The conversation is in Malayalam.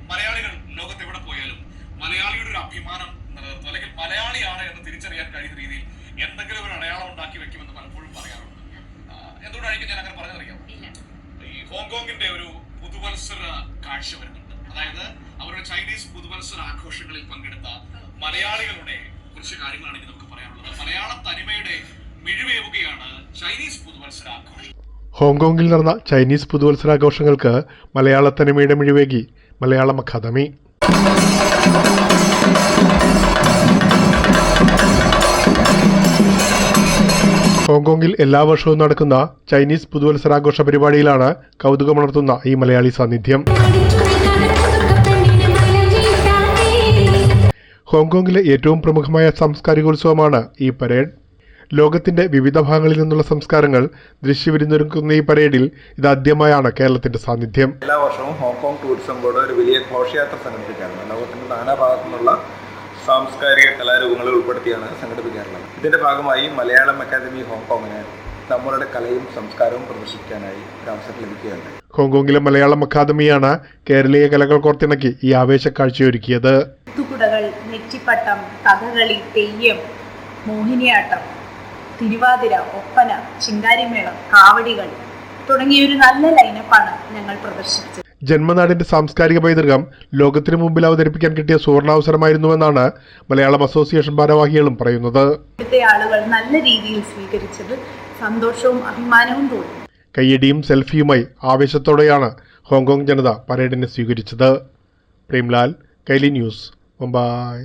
മലയാളികൾ ലോകത്ത് എവിടെ പോയാലും മലയാളിയുടെ ഒരു അഭിമാനം നിലനിർത്തും, അല്ലെങ്കിൽ മലയാളിയാണ് എന്ന് തിരിച്ചറിയാൻ കഴിയുന്ന രീതിയിൽ എന്തെങ്കിലും ഒരു അടയാളം ഉണ്ടാക്കി വെക്കുമെന്ന് പലപ്പോഴും പറയാറുണ്ട്. എന്തുകൊണ്ടായിരിക്കും ഞാൻ അങ്ങനെ പറഞ്ഞറിയാം? ഈ ഹോങ്കോങ്ങിന്റെ ഒരു പുതുവത്സര കാഴ്ച വരുന്നുണ്ട്. അതായത് അവരുടെ ചൈനീസ് പുതുവത്സര ആഘോഷങ്ങളിൽ പങ്കെടുത്ത മലയാളികളുടെ കുറച്ച് കാര്യങ്ങളാണ് ഇനി നമുക്ക് പറയാനുള്ളത്. മലയാള തനിമയുടെ മിഴിവേവുകയാണ് ചൈനീസ് പുതുവത്സര ആഘോഷം. ഹോങ്കോങ്ങിൽ നടന്ന ചൈനീസ് പുതുവത്സരാഘോഷങ്ങൾക്ക് മലയാള തനിമയുടെ മിഴിവേകി മലയാളം അക്കാദമി. ഹോങ്കോങ്ങിൽ എല്ലാ വർഷവും നടക്കുന്ന ചൈനീസ് പുതുവത്സരാഘോഷ പരിപാടിയിലാണ് കൗതുകമുണർത്തുന്ന ഈ മലയാളി സാന്നിധ്യം. ഹോങ്കോങ്ങിലെ ഏറ്റവും പ്രമുഖമായ സാംസ്കാരികോത്സവമാണ് ഈ പരേഡ്. ലോകത്തിന്റെ വിവിധ ഭാഗങ്ങളിൽ നിന്നുള്ള സംസ്കാരങ്ങൾ ദൃശ്യവിരുന്നൊരുക്കുന്ന ഈ പരേഡിൽ ഇതാദ്യമായാണ് കേരളത്തിന്റെ സാന്നിധ്യം. എല്ലാ വർഷവും ഹോങ്കോങ് ടൂറിസം ബോർഡ് ഒരു വലിയ ഘോഷയാത്ര സംഘടിപ്പിക്കാറുണ്ട്. ലോകത്തിന്റെ നാനാഭാഗത്തു നിന്നുള്ള സാംസ്കാരിക കലാരൂപങ്ങളെ ഉൾപ്പെടുത്തിയാണ് സംഘടിപ്പിക്കാറുള്ളത്. ഇതിന്റെ ഭാഗമായി മലയാളം അക്കാദമി ഹോങ്കോങ്ങിന് നമ്മളുടെ കലയും സംസ്കാരവും പ്രദർശിപ്പിക്കാനായി ഒരു അവസരം ലഭിക്കുകയുണ്ട്. ഹോങ്കോങ്ങിലെ മലയാളം അക്കാദമിയാണ് കേരളീയ കലകൾ കോർത്തിണക്കി ഈ ആവേശ കാഴ്ചയൊരുക്കിയത്. കുടകൾ, നെറ്റിപ്പട്ടം, കഥകളി, തെയ്യം, മോഹിനിയാട്ടം, തിരുവാതിര, ഒപ്പന, ചിങ്കാരിമേളം, കാവടികൾ തുടങ്ങിയ ഒരു നല്ല ലൈനപ്പാണ് ഞങ്ങൾ പ്രദർശിപ്പിച്ചത്. ജന്മനാടിന്റെ സാംസ്കാരിക പൈതൃകം ലോകത്തിന് മുമ്പിൽ അവതരിപ്പിക്കാൻ കിട്ടിയ സുവർണാവസരമായിരുന്നുവെന്നാണ് മലയാളം അസോസിയേഷൻ ഭാരവാഹികളും പറയുന്നത്. ഇവിടുത്തെ ആളുകൾ നല്ല രീതിയിൽ സ്വീകരിച്ചത് സന്തോഷവും അഭിമാനവും തോന്നി. കയ്യടിയും സെൽഫിയുമായി ആവേശത്തോടെയാണ് ഹോങ്കോങ് ജനത പരേഡിനെ സ്വീകരിച്ചത്. പ്രേംലാൽ, കൈലി ന്യൂസ്, മുംബൈ.